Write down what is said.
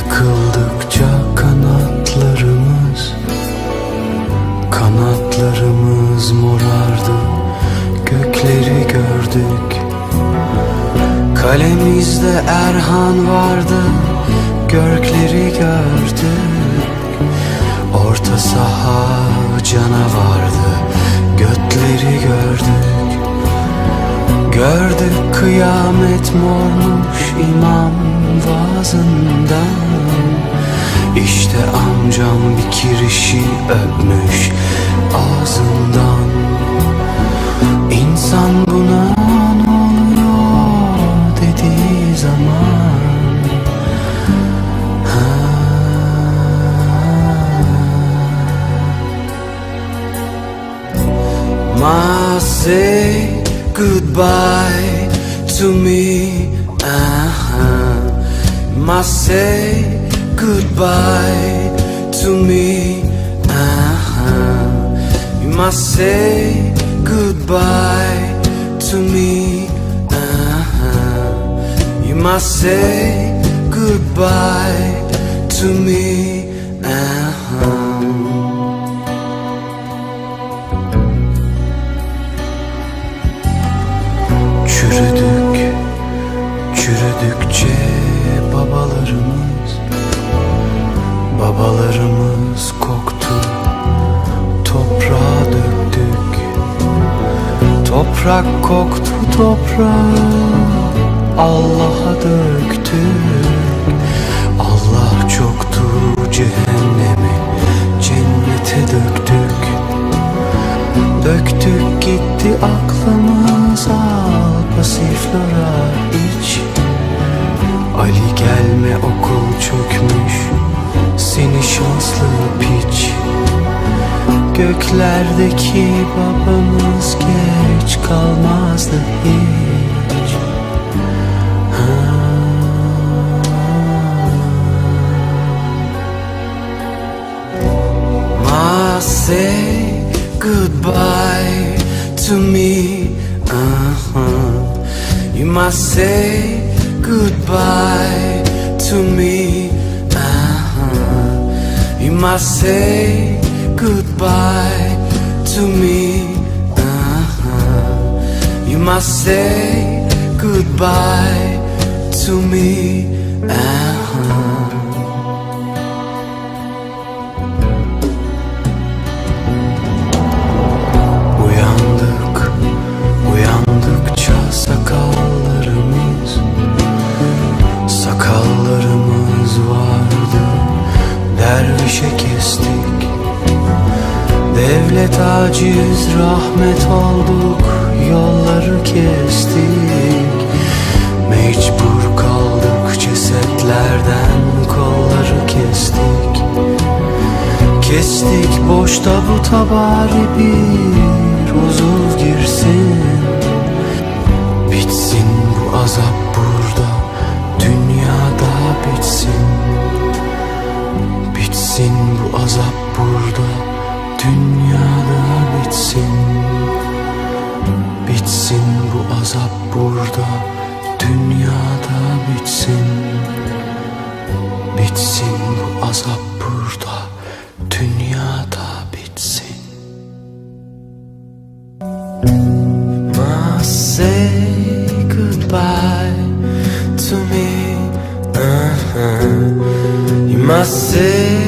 Yıkıldıkça kanatlarımız morardı. Gökleri gördük. Kalemizde Erhan vardı. Görkleri gördük. Orta saha canavardı. Götleri gördük. Gördük kıyamet mormuş imam vaazından. İşte amcam bir kirişi öpmüş ağzından. İnsan buna ne oluyor dediği zaman must say goodbye to me. Must say goodbye to me. You must say goodbye to me. You must say goodbye to me. Çürüdükçe babalarımız koktu. Toprağa döktük. Toprak koktu toprağa. Allah'a döktük. Allah çoktu, cehennemi cennete döktük. Döktük gitti aklımız, al pasiflora iç. Ali gelme okul çökmüş, seni şanslı piç. Göklerdeki babamız geç kalmazdı hiç. Must say goodbye to me. You must say goodbye to me. You must say goodbye to me. You must say goodbye to me. Uyandıkça sakallarımız vardı. Dervişe kestik. Devlet aciz, rahmet olduk, yolları kestik. Mecbur kaldık, cesetlerden kolları kestik. Kestik boş tabuta, bari bir uzuv girsin. Bitsin bu azap burada, dünyada bitsin. Bitsin bu azap burada, dünyada bitsin. Bitsin bu azap burada, dünyada bitsin. Bitsin bu azap burada, dünyada bitsin. Must say goodbye to me. You must say